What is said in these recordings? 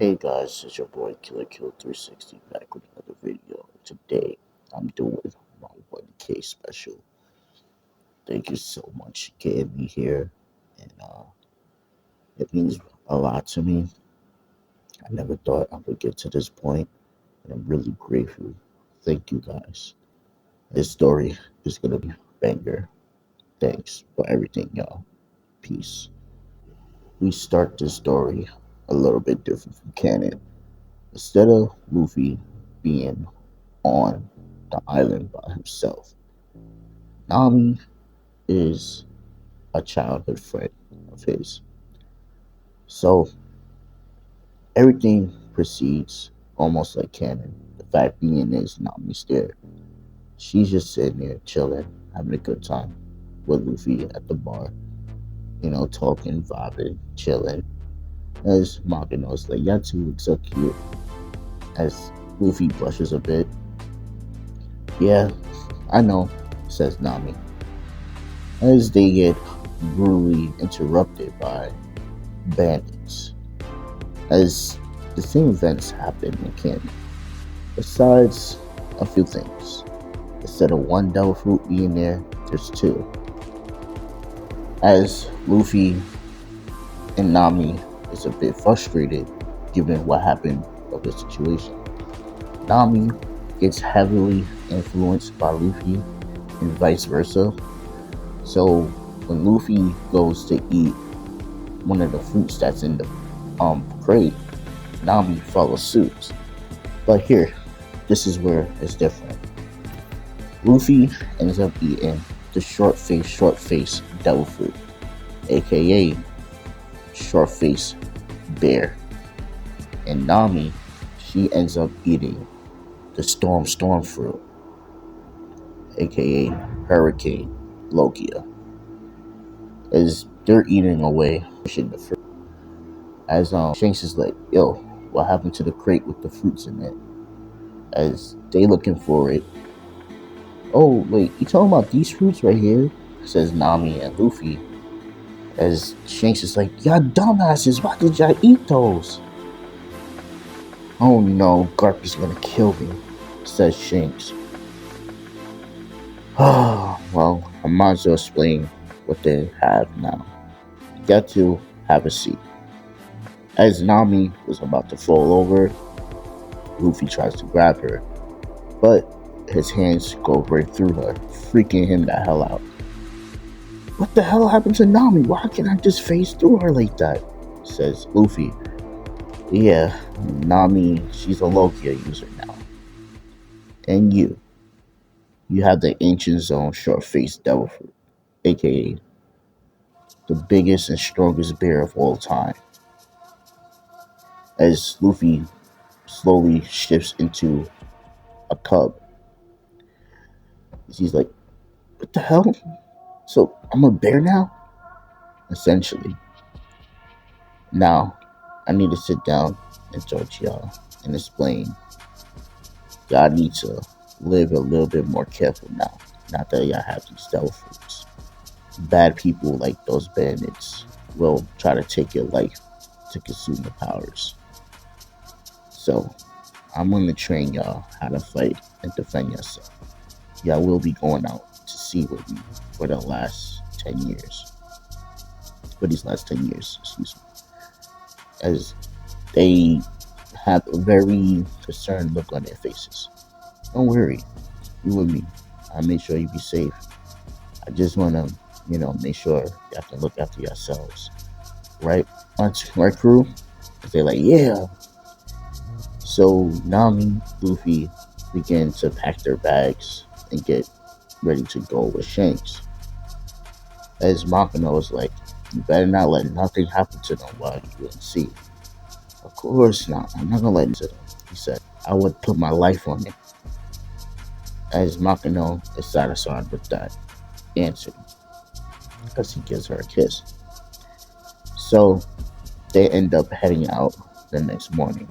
Hey guys, it's your boy Killer Kill 360 back with another video. Today I'm doing my 1K special. Thank you so much for getting me here, and it means a lot to me. I never thought I would get to this point, and I'm really grateful. Thank you guys. This story is gonna be a banger. Thanks for everything, y'all. Peace. We start this story a little bit different from canon. Instead of Luffy being on the island by himself, Nami is a childhood friend of his. So everything proceeds almost like canon. The fact being is Nami's there. She's just sitting there chilling, having a good time with Luffy at the bar, talking, vibing, chilling. As Magano's like, yeah, two look so cute. As Luffy blushes a bit. Yeah, I know, says Nami. As they get brutally interrupted by bandits. As the same events happen in canon. Besides a few things. Instead of one devil fruit being there, there's two. As Luffy and Nami is a bit frustrated given what happened of the situation. Nami gets heavily influenced by Luffy and vice versa. So when Luffy goes to eat one of the fruits that's in the crate, Nami follows suit. But here, this is where it's different. Luffy ends up eating the short face devil fruit, aka short face bear. And Nami, she ends up eating the storm fruit, aka hurricane Logia. As they're eating away, pushing the fruit. As Shanks is like, yo, what happened to the crate with the fruits in it? As they looking for it. Oh wait, you talking about these fruits right here? Says Nami and Luffy. As Shanks is like, y'all dumbasses, why did y'all eat those? Oh no, Garp is gonna kill me, says Shanks. Well, I might as well explain what they have now. Got to have a seat. As Nami was about to fall over, Luffy tries to grab her, but his hands go right through her, freaking him the hell out. What the hell happened to Nami? Why can't I just phase through her like that? Says Luffy. Yeah, Nami, she's a Logia user now. And you have the ancient zone short faced devil fruit, aka the biggest and strongest bear of all time. As Luffy slowly shifts into a cub, he's like, what the hell? So I'm a bear now? Essentially. Now, I need to sit down and talk to y'all and explain. Y'all need to live a little bit more careful now. Not that y'all have these devil fruits. Bad people like those bandits will try to take your life to consume the powers. So, I'm going to train y'all how to fight and defend yourself. Y'all will be going out to sea with me for the last 10 years. For these last 10 years, excuse me. As they have a very concerned look on their faces. Don't worry, you with me. I'll make sure you be safe. I just want to, make sure you have to look after yourselves. Right, right, crew? They're like, yeah. So Nami, Luffy begin to pack their bags and get ready to go with Shanks. As Makino is like, you better not let nothing happen to them while you're in sea. Of course not. I'm not gonna let it to them. He said, I would put my life on it. As Makino is satisfied with that answer, because he gives her a kiss. So they end up heading out the next morning.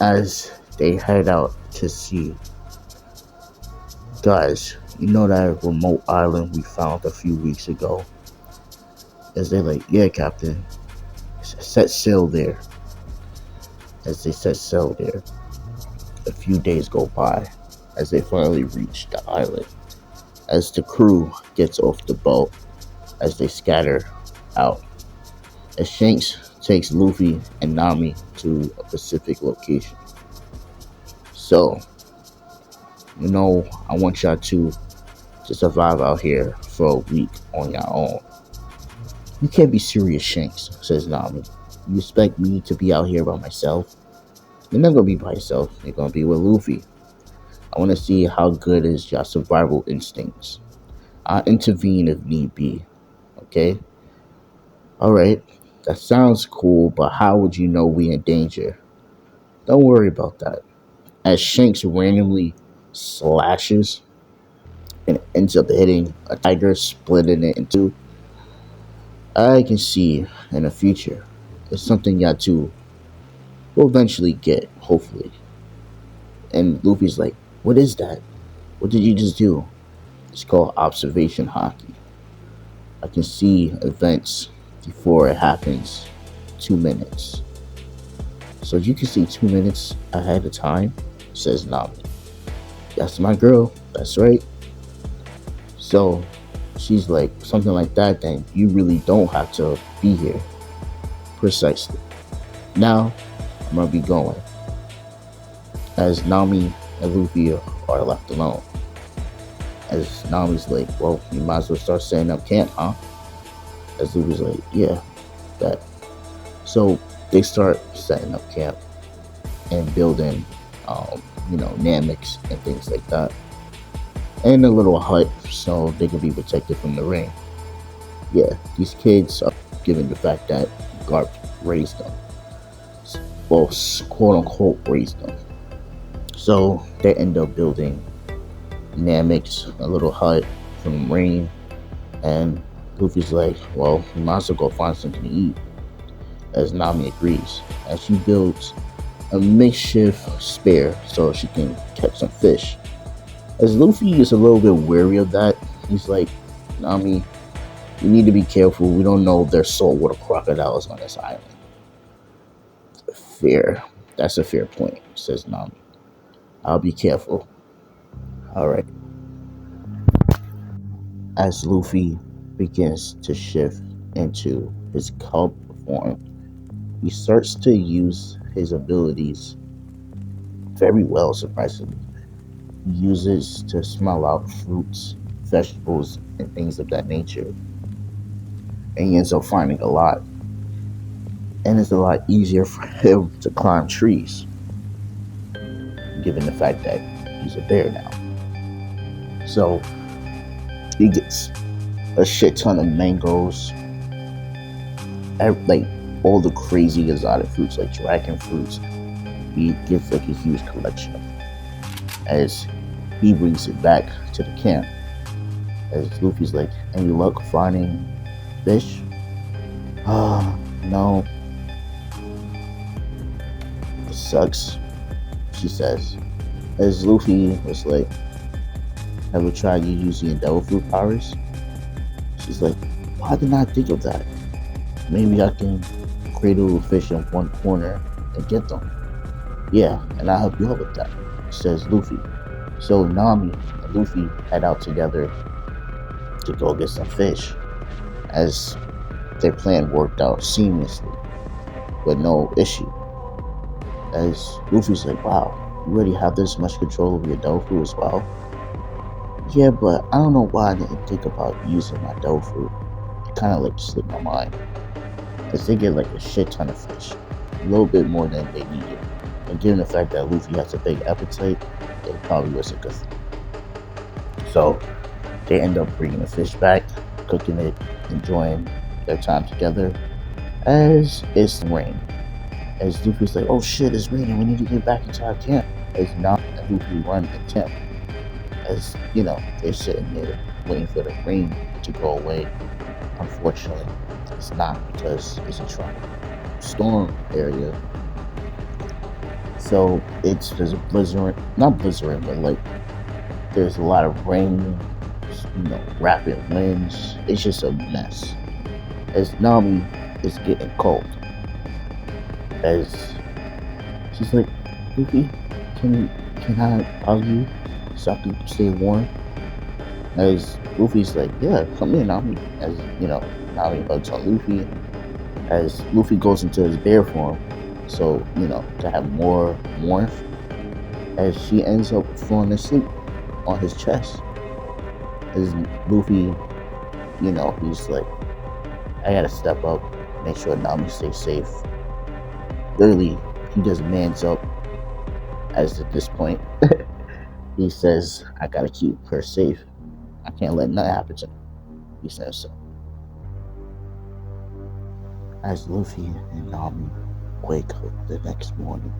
As they head out to sea, guys, you know that remote island we found a few weeks ago? As they're like, yeah, Captain, set sail there. as they set sail there. A few days go by as they finally reach the island. As the crew gets off the boat, as they scatter out, as Shanks takes Luffy and Nami to a specific location. So, I want y'all to survive out here for a week on your own. You can't be serious, Shanks, says Nami. You expect me to be out here by myself? You're not gonna be by yourself. You're gonna be with Luffy. I want to see how good is your survival instincts. I'll intervene if need be. Okay? Alright. That sounds cool, but how would you know we in danger? Don't worry about that. As Shanks randomly slashes and ends up hitting a tiger, splitting it in two, I can see in the future. It's something y'all two will eventually get, hopefully. And Luffy's like, what is that? What did you just do? It's called observation hockey. I can see events before it happens 2 minutes. So you can see 2 minutes ahead of time, says Nami. That's my girl. That's right. So she's like, something like that, then you really don't have to be here. Precisely. Now, I'm gonna be going. As Nami and Luffy are left alone. As Nami's like, well, you might as well start setting up camp, huh? As Luffy's like, yeah, that. So they start setting up camp and building, namics and things like that. And a little hut so they can be protected from the rain. Yeah, these kids are given the fact that Garp raised them. Well, quote unquote raised them. So they end up building Namix, a little hut from rain, and Luffy's like, well, we might as well go find something to eat. As Nami agrees, and she builds a makeshift spear so she can catch some fish. As Luffy is a little bit wary of that, he's like, Nami, you need to be careful. We don't know if there's saltwater crocodiles on this island. Fair. That's a fair point, says Nami. I'll be careful. Alright. As Luffy begins to shift into his cub form, he starts to use his abilities very well, surprisingly. He uses to smell out fruits, vegetables, and things of that nature. And he ends up finding a lot. And it's a lot easier for him to climb trees, given the fact that he's a bear now. So he gets a shit ton of mangoes, like all the crazy exotic fruits, like dragon fruits. He gets like a huge collection of them. As he brings it back to the camp, as Luffy's like, any luck finding fish? No. It sucks, she says. As Luffy was like, ever tried you using your devil fruit powers? She's like, why didn't I think of that? Maybe I can create a little fish in one corner and get them. Yeah, and I'll help you out with that, says Luffy. So Nami and Luffy head out together to go get some fish, as their plan worked out seamlessly with no issue. As Luffy's like, wow, you already have this much control over your devil fruit as well? Yeah, but I don't know why I didn't think about using my devil fruit. It kind of like slipped my mind. As they get like a shit ton of fish, a little bit more than they needed. And given the fact that Luffy has a big appetite, it probably was a good thing. So they end up bringing the fish back, cooking it, enjoying their time together. As it's rain, as Luffy's like, oh shit, it's raining, we need to get back into our camp. As Nami and Luffy run the camp, as they're sitting there waiting for the rain to go away. Unfortunately, it's not, because it's a tropical storm area. So there's a blizzard, not blizzard, but like there's a lot of rain, rapid winds. It's just a mess. As Nami is getting cold, as She's like, Luffy, can I hug you so I can stay warm? As Luffy's like, yeah, come in, Nami. As Nami hugs on Luffy. As Luffy goes into his bear form, so to have more warmth. As she ends up falling asleep on his chest. As Luffy, he's like, I gotta step up, make sure Nami stays safe. Literally, he just mans up. As at this point, he says, I gotta keep her safe. I can't let nothing happen to her. He says so. As Luffy and Nami wake up the next morning.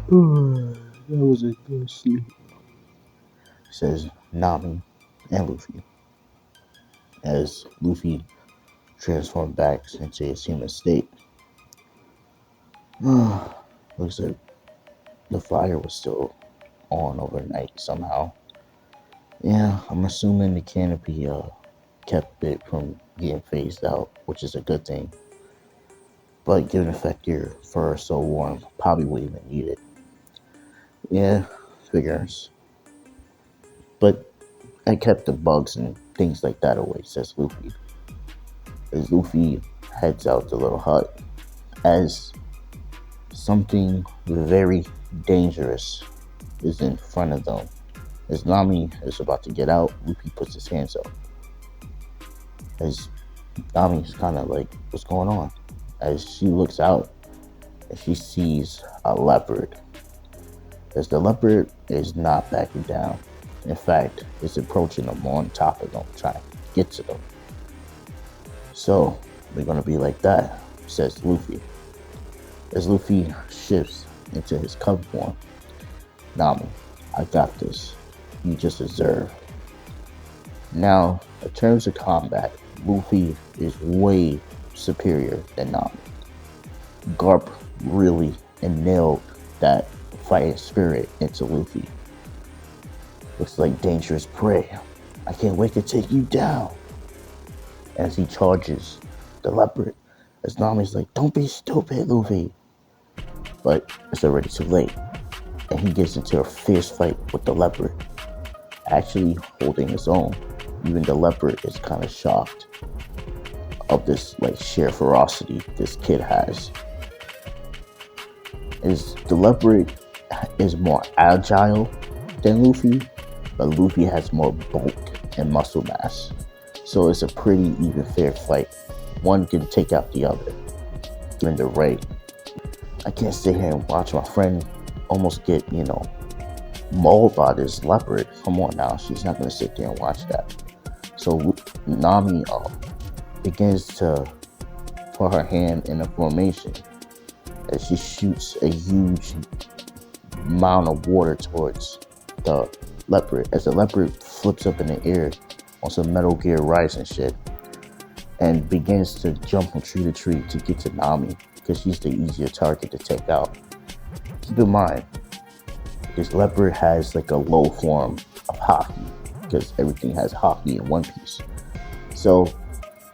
That was a good sleep. Says Nami and Luffy. As Luffy transformed back into his human state. Looks like the fire was still on overnight somehow. Yeah, I'm assuming the canopy kept it from getting phased out, which is a good thing. But given the fact your fur is so warm, probably wouldn't even need it. Yeah, figures. But I kept the bugs and things like that away, says Luffy. As Luffy heads out the little hut, as something very dangerous is in front of them. As Nami is about to get out, Luffy puts his hands up. As Nami's kind of like, what's going on? As she looks out, and she sees a leopard. As the leopard is not backing down. In fact, it's approaching them on top of them, trying to get to them. So, we're going to be like that, says Luffy. As Luffy shifts into his cub form. Nami, I got this. You just observe. Now, in terms of combat, Luffy is way superior than Nami. Garp really nailed that fighting spirit into Luffy. Looks like dangerous prey. I can't wait to take you down. As he charges the leopard, as Nami's like, don't be stupid, Luffy. But it's already too late. And he gets into a fierce fight with the leopard, actually holding his own. Even the leopard is kind of shocked of this sheer ferocity this kid has. The leopard is more agile than Luffy, but Luffy has more bulk and muscle mass. So it's a pretty even fair fight. One can take out the other during the raid. I can't sit here and watch my friend almost get, mauled by this leopard. Come on now, she's not going to sit there and watch that. So Nami begins to put her hand in a formation as she shoots a huge amount of water towards the leopard. As the leopard flips up in the air on some Metal Gear Rising shit and begins to jump from tree to tree to get to Nami because she's the easier target to take out. Keep in mind, this leopard has a low form of hockey because everything has hockey in One Piece. So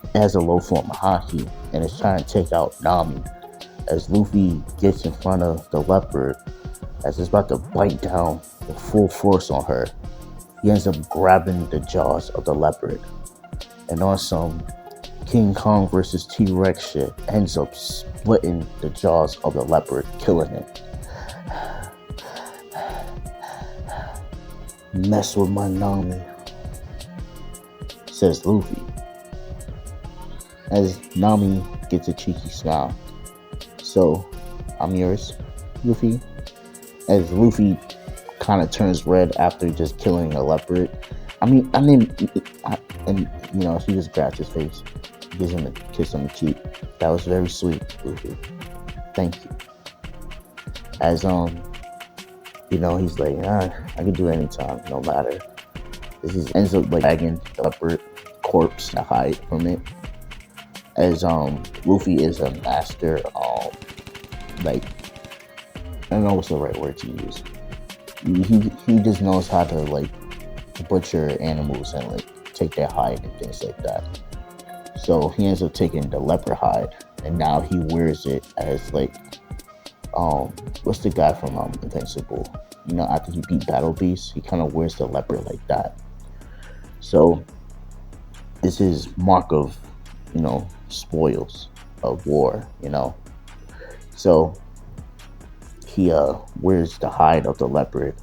it has a low form of hockey and it's trying to take out Nami. As Luffy gets in front of the leopard, as it's about to bite down with full force on her, he ends up grabbing the jaws of the leopard. And on some King Kong versus T-Rex shit, ends up splitting the jaws of the leopard, killing it. Mess with my Nami, says Luffy. As Nami gets a cheeky smile. So, I'm yours, Luffy. As Luffy kind of turns red after just killing a leopard. She just grabs his face, gives him a kiss on the cheek. That was very sweet, Luffy. Thank you. As he's like, I can do it anytime, no matter. This ends up dragging the leopard corpse to hide from it. As Luffy is a master, I don't know what's the right word to use. He just knows how to butcher animals and take their hide and things like that. So he ends up taking the leopard hide and now he wears it as um what's the guy from Invincible? You know, after he beat Battle Beast, he kind of wears the leopard like that. So it's his mark of, spoils of war. So he wears the hide of the leopard.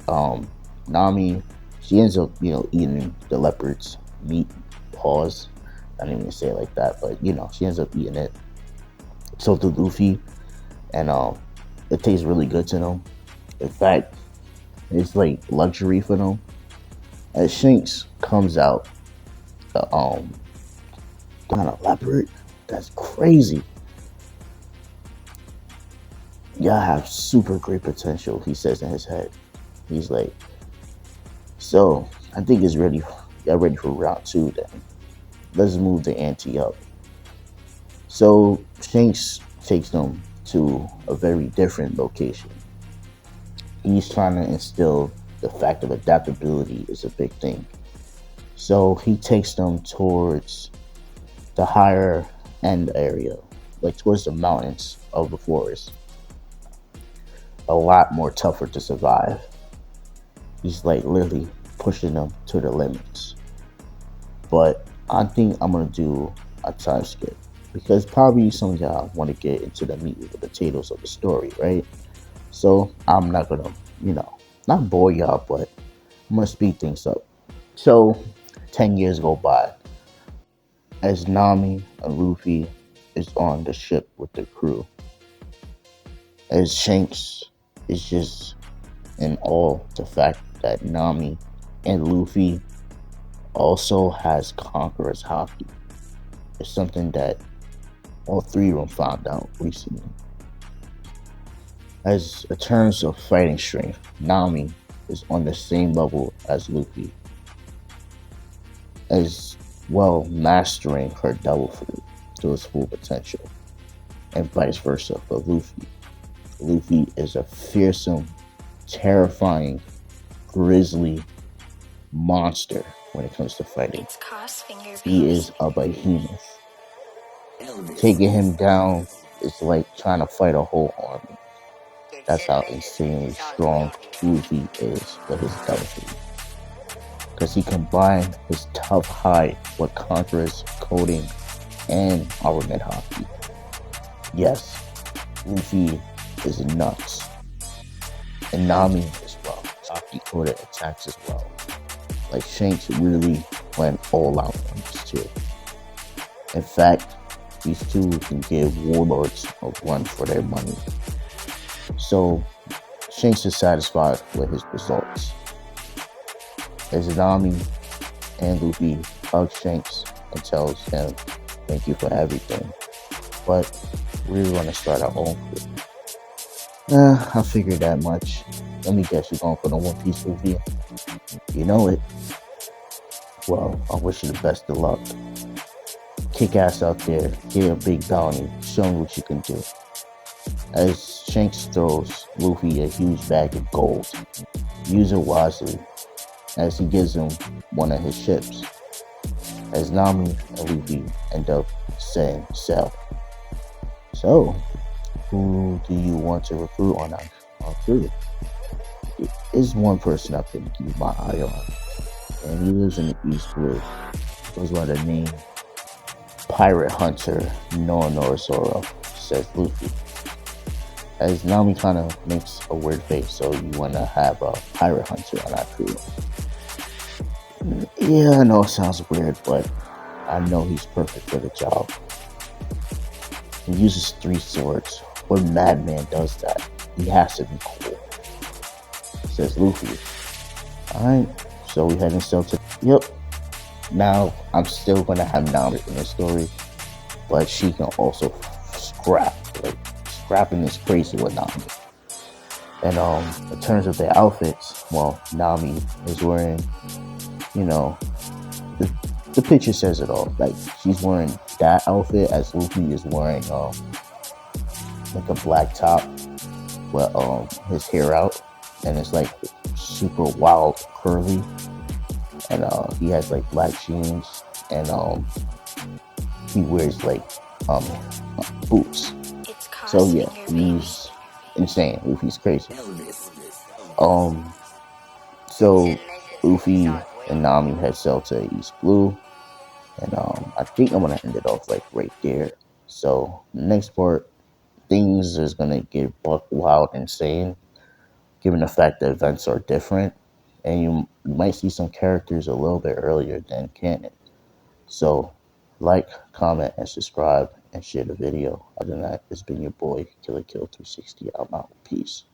Um, Nami, she ends up eating the leopard's meat paws. I didn't even say it like that, but she ends up eating it. So to Luffy, and it tastes really good to them. In fact, it's like luxury for them. As Shanks comes out, the on a leopard, that's crazy. Y'all have super great potential, he says in his head. He's like, so I think it's ready. Y'all ready for round two then? Let's move the ante up. So Shanks takes them to a very different location. He's trying to instill the fact of adaptability is a big thing. So he takes them towards the higher end area, like towards the mountains of the forest. A lot more tougher to survive. He's like literally pushing them to the limits. But I think I'm gonna do a time skip because probably some of y'all want to get into the meat and the potatoes of the story, right? So I'm not gonna, not bore y'all, but I'm gonna speed things up. So 10 years go by as Nami and Luffy is on the ship with the crew. As Shanks is just in awe the fact that Nami and Luffy also has Conqueror's Haki. It's something that all three of them found out recently. As in terms of fighting strength, Nami is on the same level as Luffy, as well mastering her devil fruit to its full potential, and vice versa for Luffy. Luffy is a fearsome, terrifying, grisly monster when it comes to fighting. He is a behemoth. Taking him down is like trying to fight a whole army. That's how insanely strong Luffy is with his devil fruit. Because he combined his tough hide with Conqueror's coating and armament haki. Yes, Luffy is nuts. And Nami as well. Haki coated attacks as well. Like Shanks really went all out on this too. In fact, these two can give warlords a run for their money. So Shanks is satisfied with his results. As Nami and Luffy hug Shanks and tells him thank you for everything, but we're gonna start our own crew. I figured that much. Let me guess, you're going for the One Piece Luffy? You know it. Well, I wish you the best of luck. Kick ass out there, get a big bounty, show me what you can do. As Shanks throws Luffy a huge bag of gold, use it wisely, as he gives him one of his ships. As Nami and Luffy end up saying sail. So, who do you want to recruit on our crew? Is one person I've been keeping my eye on, and he lives in the East Blue. Goes by the name Pirate Hunter Nonorosoro, says Luffy. As Nami kind of makes a weird face, so you want to have a pirate hunter on our crew. Yeah, I know it sounds weird, but I know he's perfect for the job. He uses 3 swords. What madman does that? He has to be cool, says Luffy. Alright, so we heading still to... Yep. Now, I'm still going to have Nami in the story, but she can also scrap. Like, scrapping is crazy with Nami. And in terms of their outfits, well, Nami is wearing, the picture says it all. Like, she's wearing that outfit as Luffy is wearing like a black top with his hair out, and it's like super wild curly, and he has like black jeans, and he wears like boots. So yeah, he's insane. Luffy's crazy. Um, so Luffy and Nami had sailed to East Blue, and I think I'm gonna end it off like right there. So next part, things is gonna get buck wild, insane, given the fact that events are different, and you might see some characters a little bit earlier than canon. So, like, comment, and subscribe, and share the video. Other than that, it's been your boy Killer Kill 360. I'm out. Peace.